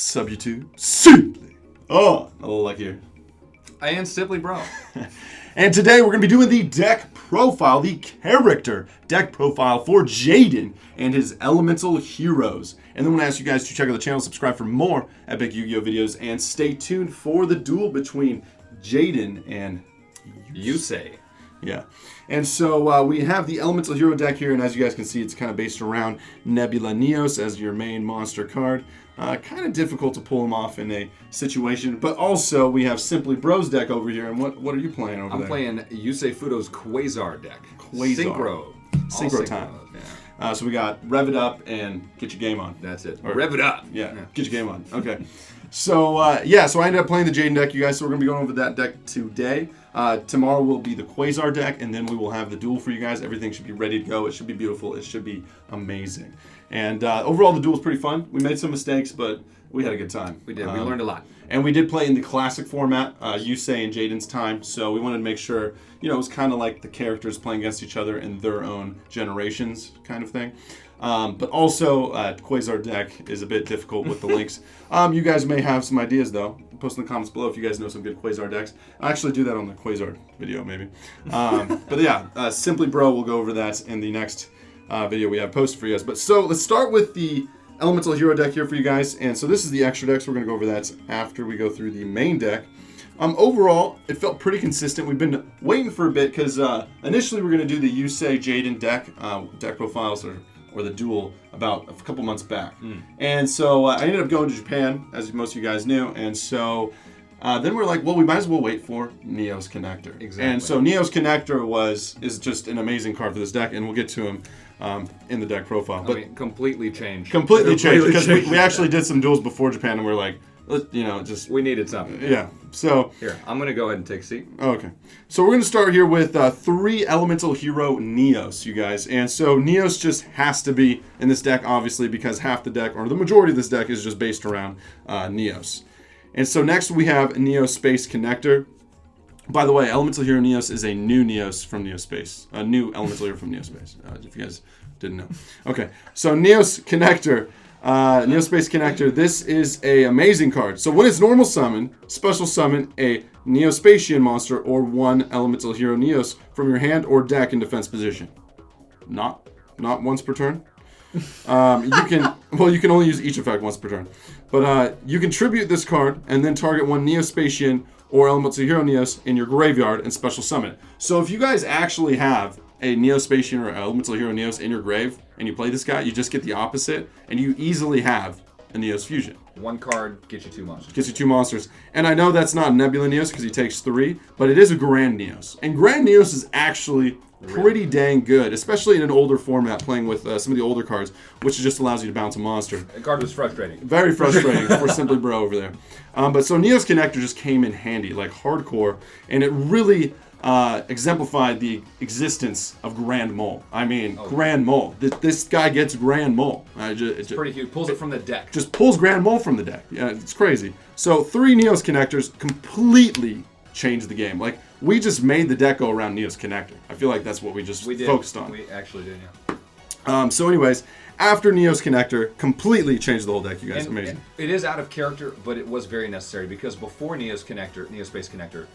Sub YouTube, Simply. Oh, a little like here. I am Simply Bro. And today we're going to be doing the deck profile, the character deck profile for Jaden and his elemental heroes. And then I'm going to ask you guys to check out the channel, subscribe for more epic Yu-Gi-Oh videos, and stay tuned for the duel between Jaden and YuGiOh. Yeah. And so we have the elemental hero deck here, and as you guys can see, it's kind of based around Nebula Neos as your main monster card. Kind of difficult to pull him off in a situation, but also we have Simply Bro's deck over here. And what are you playing over there? I'm playing Yusei Fudo's Quasar deck. Quasar. Synchro time. Yeah. So we got Rev It Up and Get Your Game On. That's it. Or, Rev It Up. Yeah, Get Your Game On. Okay. So so I ended up playing the Jaden deck, you guys. So we're gonna be going over that deck today. Tomorrow will be the Quasar deck, and then we will have the duel for you guys. Everything should be ready to go. It should be beautiful. It should be amazing. And overall, the duel was pretty fun. We made some mistakes, but we had a good time. We did. We learned a lot. And we did play in the classic format, Yusei and Jaden's time. So we wanted to make sure, it was kind of like the characters playing against each other in their own generations kind of thing. But also, Quasar deck is a bit difficult with the links. You guys may have some ideas, though. Post in the comments below if you guys know some good Quasar decks. I'll actually do that on the Quasar video, maybe. But yeah, Simply Bro will go over that in the next video we have posted for you guys. But so let's start with the elemental hero deck here for you guys. And so this is the extra deck, so we're going to go over that after we go through the main deck. Overall, it felt pretty consistent. We've been waiting for a bit because initially we're going to do the Yusei Jaden deck profiles or the duel about a couple months back. And so I ended up going to Japan, as most of you guys knew. And so then we're like, well, we might as well wait for Neo's Connector. Exactly. And so Neo's Connector is just an amazing card for this deck, and we'll get to him in the deck profile. But I mean, completely changed. Completely changed, because we actually did some duels before Japan, and we're like, just... We needed something. Yeah. So... Here, I'm going to go ahead and take a seat. Okay. So we're going to start here with 3 elemental hero Neos, you guys. And so Neos just has to be in this deck, obviously, because half the deck, or the majority of this deck, is just based around Neos. And so next we have Neo-Space Connector. By the way, Elemental Hero Neos is a new Neos from Neo-Space. A new Elemental Hero from Neo-Space, if you guys didn't know. Okay, so Neos Connector, Neo-Space Connector, this is a amazing card. So when it's normal summon, special summon a Neo-Spacian monster or 1 Elemental Hero Neos from your hand or deck in defense position. Not once per turn. You can only use each effect once per turn. But you can tribute this card and then target 1 Neo-Spacian or Elemental Hero Neos in your graveyard and special summon it. So if you guys actually have a Neo-Spacian or Elemental Hero Neos in your grave and you play this guy, you just get the opposite and you easily have a Neos Fusion. 1 card gets you 2 monsters. Gets you 2 monsters. And I know that's not Nebula Neos because he takes 3, but it is a Grand Neos. And Grand Neos is actually pretty dang good, especially in an older format, playing with some of the older cards, which just allows you to bounce a monster. The card was frustrating. Very frustrating for Simply Bro over there. But so Neos Connector just came in handy, like hardcore, and it really exemplified the existence of Grand Mole. I mean, Grand Mole. This guy gets Grand Mole. It's pretty huge. Pulls it from the deck. Just pulls Grand Mole from the deck. Yeah, it's crazy. So 3 Neos Connectors completely changed the game. Like, we just made the deck go around Neos Connector. I feel like that's what we just focused on. We actually did, yeah. So anyways, after Neos Connector, completely changed the whole deck, you guys. And amazing. It is out of character, but it was very necessary because before Neos Connector, Neo-Space Connector,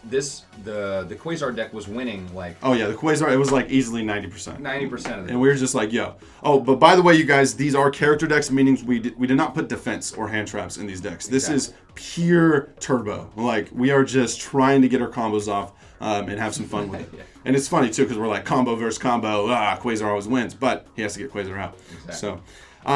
the Quasar deck was winning like... Oh yeah, the Quasar, it was like easily 90%. 90% of it. And we were just like, yo. Oh, but by the way, you guys, these are character decks, meaning we did not put defense or hand traps in these decks. This is pure turbo. Like, we are just trying to get our combos off and have some fun with it. Yeah. And it's funny, too, because we're like, combo versus combo, Quasar always wins, but he has to get Quasar out. Exactly. So...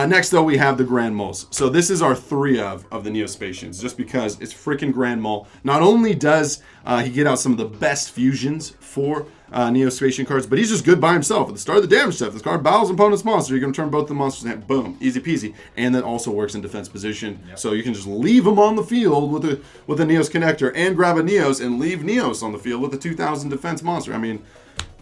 next, though, we have the Grand Moles. So this is our 3 of the Neo-Spacians, just because it's freaking Grand Mole. Not only does he get out some of the best fusions for Neo-Spacian cards, but he's just good by himself. At the start of the damage step, this card battles an opponent's monster. You're going to turn both the monsters in hand. Boom. Easy peasy. And that also works in defense position. Yep. So you can just leave him on the field with a Neos Connector and grab a Neos and leave Neos on the field with a 2,000 defense monster. I mean,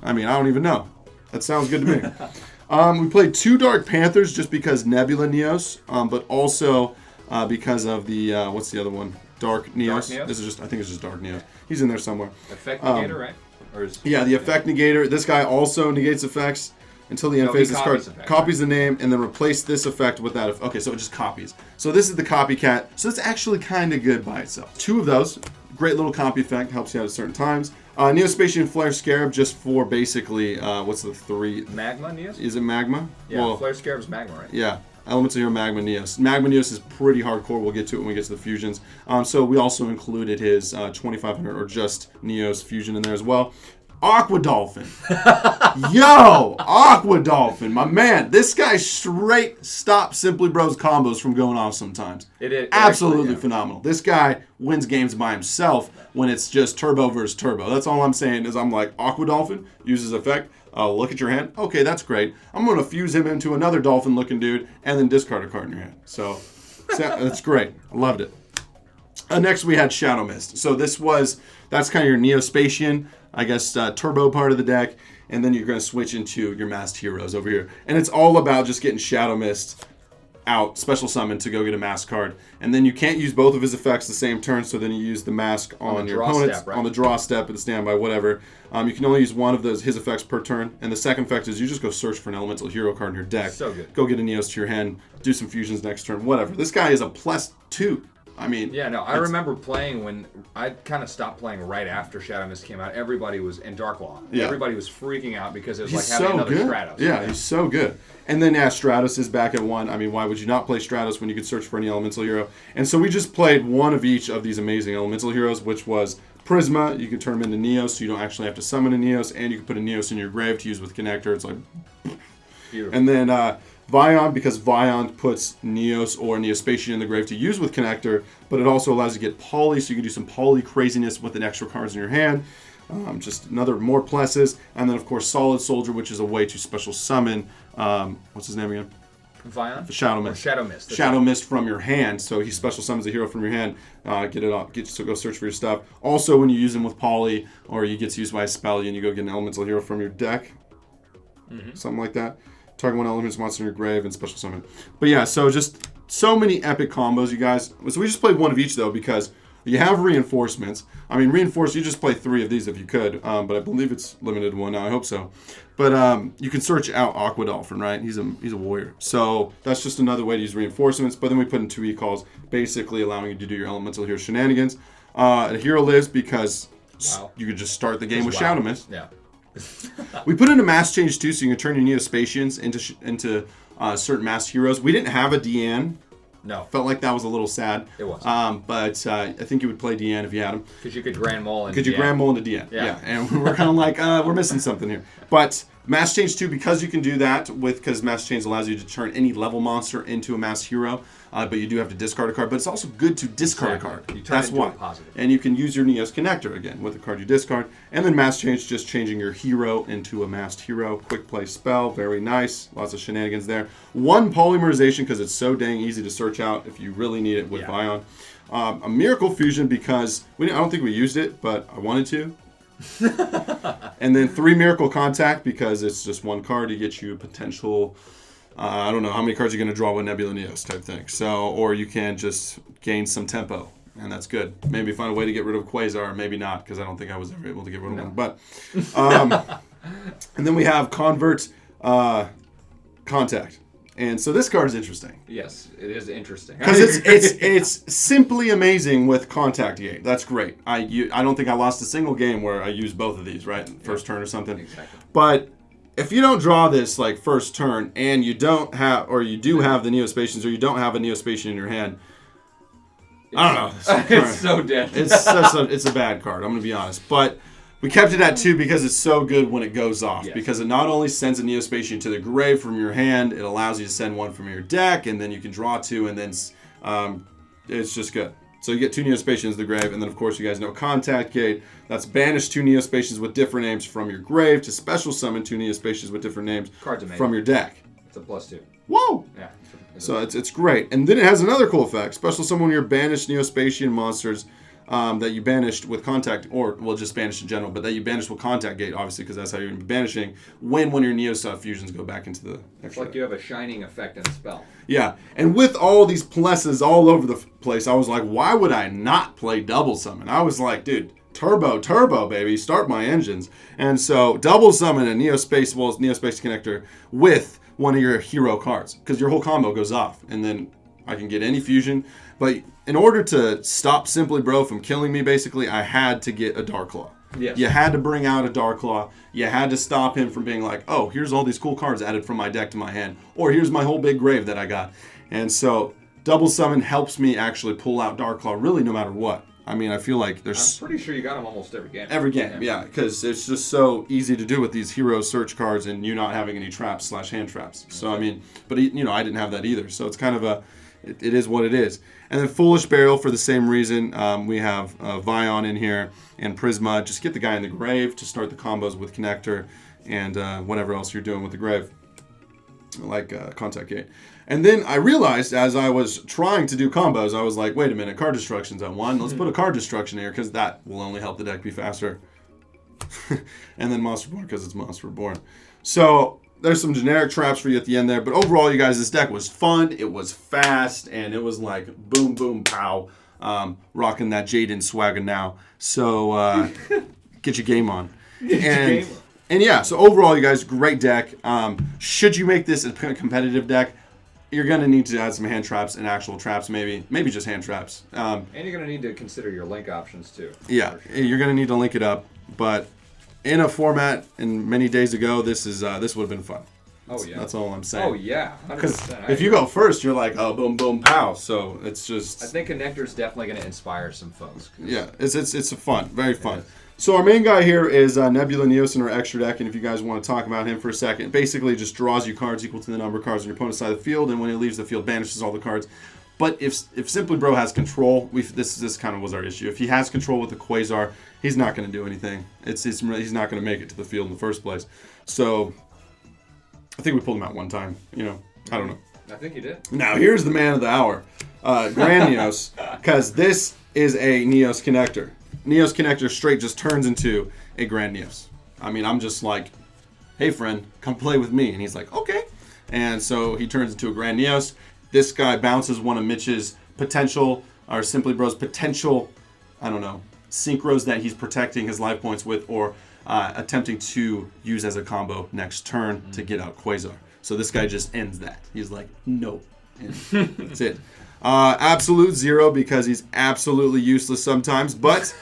I don't even know. That sounds good to me. We played 2 Dark Panthers just because Nebula Neos, but also because of the, what's the other one? Dark Neos. Dark Neos? This is just, I think it's just Dark Neos. He's in there somewhere. Effect Negator, right? Yeah, the Effect Negator. This guy also negates effects. until the end No, phase. he This card copies effect, copies the name and then replace this effect with that. Okay, so it just copies. So this is the copycat. So it's actually kind of good by itself. 2 of those. Great little copy effect. Helps you out at certain times. Neo-Spacian Flare Scarab just for basically, what's the 3? Magma Neos? Is it Magma? Yeah, Well, Flare Scarab's Magma, right? yeah. Elemental Hero Magma Neos. Magma Neos is pretty hardcore. We'll get to it when we get to the fusions. So we also included his 2500 or just Neos fusion in there as well. Aqua Dolphin. Yo! Aqua Dolphin. My man. This guy straight stops Simply Bros combos from going off sometimes. It is. Absolutely Actually, yeah. phenomenal. This guy wins games by himself when it's just turbo versus turbo. That's all I'm saying is I'm like, Aqua Dolphin uses effect. Look at your hand. Okay, that's great. I'm going to fuse him into another dolphin-looking dude and then discard a card in your hand. So that's great. I loved it. Next, we had Shadow Mist. So that's kind of your Neo-Spacian, I guess, turbo part of the deck. And then you're going to switch into your masked heroes over here. And it's all about just getting Shadow Mist out, special summon to go get a mask card. And then you can't use both of his effects the same turn, so then you use the mask on your opponent's, step, right? on the draw step, at the standby, whatever. You can only use one of his effects per turn. And the second effect is you just go search for an elemental hero card in your deck. So good. Go get a Neos to your hand, do some fusions next turn, whatever. This guy is a +2. I mean, Yeah, no, I remember playing when I kind of stopped playing right after Shadow Mist came out. Everybody was in Dark Law. Yeah. Everybody was freaking out because it was he's like having so another good. Stratos. Yeah, he's so good. And then Stratos is back at 1. I mean, why would you not play Stratos when you could search for any elemental hero? And so we just played one of each of these amazing elemental heroes, which was Prisma. You can turn him into Neos, so you don't actually have to summon a Neos, and you can put a Neos in your grave to use with Connector. It's like, Beautiful. and then Vion, because Vion puts Neos or Neo-Spacian in the grave to use with Connector, but it also allows you to get Poly, so you can do some Poly craziness with an extra cards in your hand. Just more pluses. And then, of course, Solid Soldier, which is a way to special summon, what's his name again? Vion? Shadow Mist. Shadow Mist. Shadow Mist from your hand. So he special summons a hero from your hand. Go search for your stuff. Also, when you use him with Poly, or you get to use by a spell, and you go get an elemental hero from your deck. Something like that. Target one elemental monster in your grave and special summon. But yeah, so just so many epic combos, you guys. So we just played one of each, though, because you have reinforcements. I mean, you just play 3 of these if you could, but I believe it's limited to 1 now. I hope so. But you can search out Aqua Dolphin, right? He's a warrior. So that's just another way to use reinforcements. But then we put in 2 e-calls, basically allowing you to do your elemental hero shenanigans. A hero lives because you could just start the game with Shadow Mist. Yeah. We put in a mass change too, so you can turn your Neo-Spacians into certain masked heroes. We didn't have a Deanne. No. Felt like that was a little sad. It was. But I think you would play Deanne if you had him. Because you could Grand Mole and Could you Grand Mole into Deanne? Yeah. And we're kind of like, we're missing something here. But Mass Change 2, because you can do that because Mass Change allows you to turn any level monster into a masked hero, but you do have to discard a card. But it's also good to discard a card. You turn That's it into why. a positive. And you can use your Neos Connector again with the card you discard. And then Mass Change, just changing your hero into a masked hero. Quick play spell, very nice. Lots of shenanigans there. 1 polymerization because it's so dang easy to search out if you really need it with Vion. A Miracle Fusion because I don't think we used it, but I wanted to. And then 3 Miracle Contact because it's just 1 card to get you a potential, I don't know how many cards you're going to draw with Nebula Neos type thing. So, or you can just gain some tempo, and that's good. Maybe find a way to get rid of Quasar, maybe not, because I don't think I was ever able to get rid of one. But, and then we have Convert Contact. And so this card is interesting. Yes, it is interesting. Because it's simply amazing with Contact Gate. That's great. I don't think I lost a single game where I used both of these, right? First turn or something. Exactly. But if you don't draw this like first turn and you don't have, or you do have the Neo-Spacians, or you don't have a Neo-Spacian in your hand, I don't know. It's so dead. It's a bad card, I'm going to be honest. But we kept it at 2 because it's so good when it goes off. Yes. Because it not only sends a Neo-Spacian to the grave from your hand, it allows you to send 1 from your deck, and then you can draw 2, and then it's just good. So you get 2 Neo-Spacians to the grave, and then of course you guys know Contact Gate. That's banish 2 Neo-Spacians with different names from your grave to special summon 2 Neo-Spacians with different names from your deck. It's a +2. Whoa! Yeah. So it's great. And then it has another cool effect. Special summon your banished Neo-Spacian monsters that you banished with Contact, or, well, just banished in general, but that you banished with Contact Gate, obviously, because that's how you're going to be banishing when one of your Neo fusions go back into the extra. It's like you have a shining effect in a spell. Yeah, and with all these pluses all over the place, I was like, why would I not play Double Summon? I was like, dude, turbo, baby, start my engines. And so double summon a Neo-Spacian connector with one of your hero cards, because your whole combo goes off, and then I can get any fusion. But in order to stop Simply Bro from killing me, basically, I had to get a Dark Claw. Yes. You had to bring out a Dark Claw. You had to stop him from being like, oh, here's all these cool cards added from my deck to my hand, or here's my whole big grave that I got. And so double summon helps me actually pull out Dark Claw really no matter what. I mean, I feel like there's... I'm pretty sure you got him almost every game. Every game, yeah, because it's just so easy to do with these hero search cards and you not having any traps / hand traps. So, I mean, but, I didn't have that either. So it's kind of it is what it is. And then Foolish Burial for the same reason. We have Vion in here and Prisma. Just get the guy in the grave to start the combos with Connector and whatever else you're doing with the grave, like Contact Gate. And then I realized as I was trying to do combos, I was like, wait a minute, card destruction's at 1. Let's put a card destruction here because that will only help the deck be faster. And then Monster Reborn because it's Monster Reborn. So there's some generic traps for you at the end there. But overall, you guys, this deck was fun. It was fast. And it was like boom, boom, pow. Rocking that Jaden swagger now. So get your game on. And yeah, so overall, you guys, great deck. Should you make this a competitive deck, you're going to need to add some hand traps and actual traps, maybe just hand traps. And you're going to need to consider your link options, too. Yeah, you're going to need to link it up. But in a format and many days ago, this would have been fun. That's all I'm saying. Oh, yeah. Because if you go first, you're like, oh, boom, boom, pow. So it's just... I think Connector's definitely going to inspire some folks. Yeah, it's fun. Very fun. So our main guy here is Nebula Neos in our extra deck, and if you guys want to talk about him for a second, basically just draws you cards equal to the number of cards on your opponent's side of the field, and when he leaves the field, banishes all the cards. But if Simply Bro has control, this kind of was our issue. If he has control with the Quasar, he's not going to do anything. He's not going to make it to the field in the first place. So I think we pulled him out one time. I don't know. I think you did. Now here's the man of the hour, Grand Neos, because this is a Neos connector. Neos connector straight just turns into a Grand Neos. I mean, I'm just like, hey friend, come play with me. And he's like, okay. And so he turns into a Grand Neos. This guy bounces one of Mitch's potential, or Simply Bro's potential, I don't know, synchros that he's protecting his life points with, or attempting to use as a combo next turn to get out Quasar. So this guy just ends that. He's like, no. And that's it. Absolute zero because he's absolutely useless sometimes, but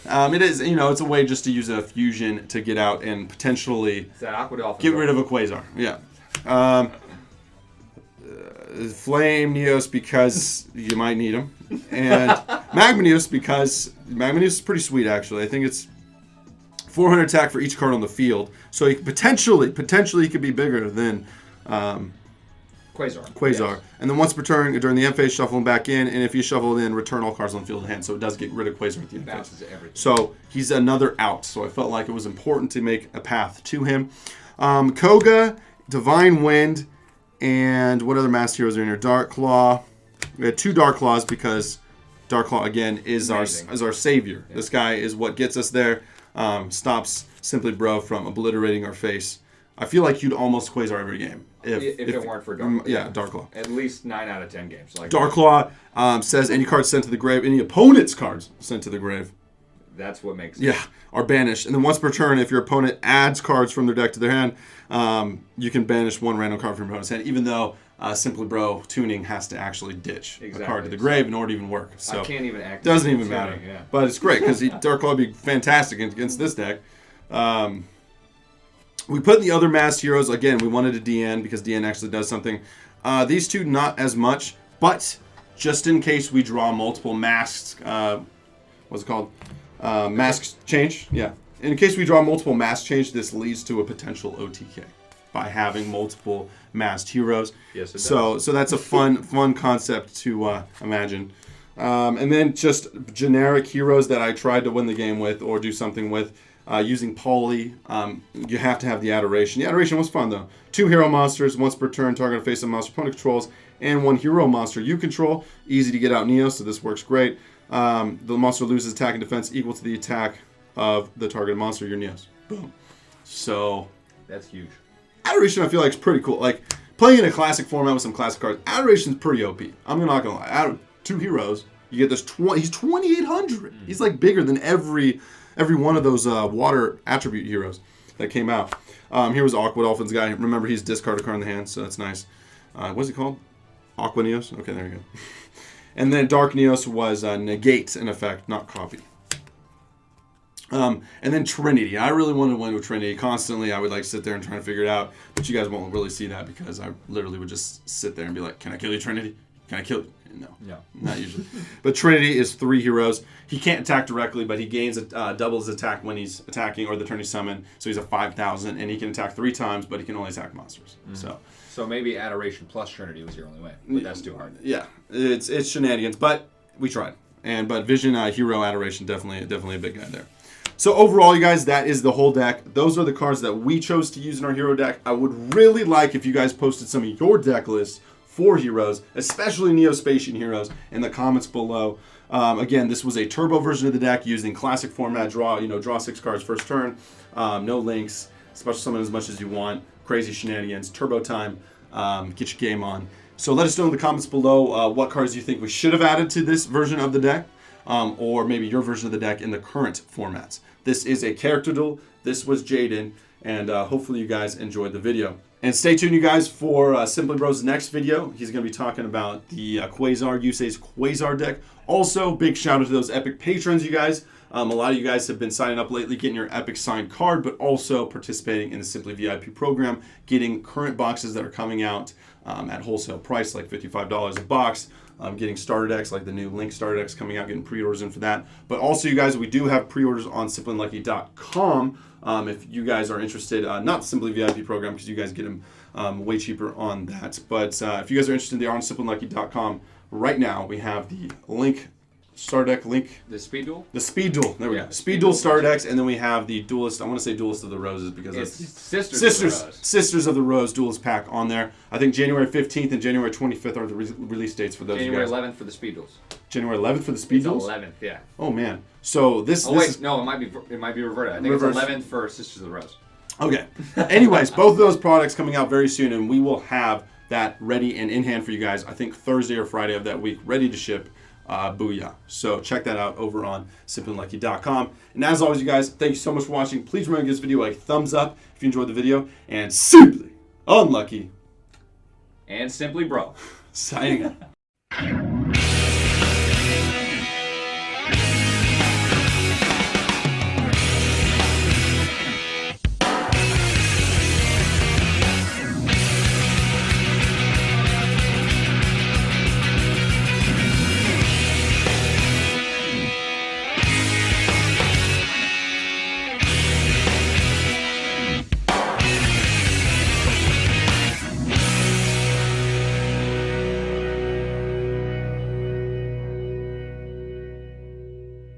it is, it's a way just to use a fusion to get out and potentially get rid of a Quasar. Yeah. Flame Neos because you might need him, and Magma Neos because Magma Neos is pretty sweet actually. I think it's 400 attack for each card on the field, so he potentially he could be bigger than Quasar. Yes. And then once per turn, during the end phase, shuffle him back in, and if you shuffle it in, return all cards on the field in hand. So it does get rid of Quasar at the end phase. Everything. So he's another out. So I felt like it was important to make a path to him. Koga, Divine Wind, and what other masked heroes are in here? Dark Claw. We had 2 Dark Claws because Dark Claw, again, is our savior. Yeah. This guy is what gets us there. Stops Simply Bro from obliterating our face. I feel like you'd almost Quasar every game. If it weren't for Dark Claw. Yeah, Dark Claw. At least 9 out of 10 games. Dark Claw says any cards sent to the grave, any opponent's cards sent to the grave. That's what makes it. Yeah, are banished. And then once per turn, if your opponent adds cards from their deck to their hand, you can banish 1 random card from your opponent's hand, even though Simply Bro tuning has to actually ditch a card to the grave in order to even work. So I can't even act. Doesn't even matter. Yeah. But it's great because Dark Claw would be fantastic against this deck. We put in the other masked heroes. Again, we wanted a DN because DN actually does something. These 2, not as much, but just in case we draw multiple masked, what's it called? Mask change. Yeah. In case we draw multiple mask change, this leads to a potential OTK by having multiple masked heroes. Yes, it does. So that's a fun concept to imagine. And then just generic heroes that I tried to win the game with or do something with. Using Poly, you have to have the Adoration. The Adoration was fun, though. 2 hero monsters, once per turn, target a face of monster opponent controls, and 1 hero monster you control. Easy to get out Neo, so this works great. The monster loses attack and defense equal to the attack of the targeted monster, your Neos. Boom. So that's huge. Adoration, I feel like, is pretty cool. Like, playing in a classic format with some classic cards, Adoration's pretty OP. I'm not going to lie. 2 heroes, You get this he's 2,800. He's like bigger than every one of those water attribute heroes that came out. Here was Aqua Dolphin's guy. Remember, he's discard a card in the hand, so that's nice. What's it called? Aqua Neos? Okay, there you go. And then Dark Neos was negate in effect, not copy. And then Trinity. I really wanted to win with Trinity. Constantly, I would like sit there and try to figure it out. But you guys won't really see that because I literally would just sit there and be like, can I kill you, Trinity? Can I kill you? No. Yeah. Not usually. But Trinity is 3 heroes. He can't attack directly, but he gains doubles attack when he's attacking or the turn he's summoned. So he's a 5,000, and he can attack 3 times, but he can only attack monsters. So maybe Adoration plus Trinity was your only way, but that's too hard. Yeah, it's shenanigans, but we tried. But Vision, Hero, Adoration, definitely a big guy there. So overall, you guys, that is the whole deck. Those are the cards that we chose to use in our hero deck. I would really like if you guys posted some of your deck lists for heroes, especially Neo-Spacian heroes, in the comments below. Again, this was a turbo version of the deck using classic format, draw 6 cards first turn, no links, special summon as much as you want, crazy shenanigans, turbo time, get your game on. So let us know in the comments below what cards you think we should have added to this version of the deck, or maybe your version of the deck in the current formats. This is a character duel. This was Jaden, and hopefully you guys enjoyed the video. And stay tuned, you guys, for Simply Bro's next video. He's going to be talking about the Yusei's Quasar deck. Also, big shout out to those Epic patrons, you guys. A lot of you guys have been signing up lately, getting your Epic signed card, but also participating in the Simply VIP program, getting current boxes that are coming out at wholesale price, like $55 a box. Getting starter decks, like the new Link starter decks coming out, getting pre-orders in for that. But also, you guys, we do have pre-orders on SimplyUnlucky.com. If you guys are interested, not the Simply VIP program, because you guys get them way cheaper on that. But if you guys are interested, they are on SimplyUnlucky.com. Right now, we have the Link starter deck, The Speed Duel? The Speed Duel. There we go. Speed Duel starter decks, and then we have the Duelist. I want to say Duelist of the Roses because it's that's Sisters of the Rose Duelist pack on there. I think January 15th and January 25th are the release dates for those. January 11th for the Speed Duels. January 11th for the Speed Duels? 11th, yeah. Oh man. So this. No, it might be reverted. I think it's 11th for Sisters of the Rose. Okay. Anyways, both of those products coming out very soon, and we will have that ready and in hand for you guys. I think Thursday or Friday of that week, ready to ship. Booyah. So check that out over on SimplyUnlucky.com. And as always, you guys, thank you so much for watching. Please remember to give this video a thumbs up if you enjoyed the video. And Simply Unlucky. And Simply Bro. Signing out.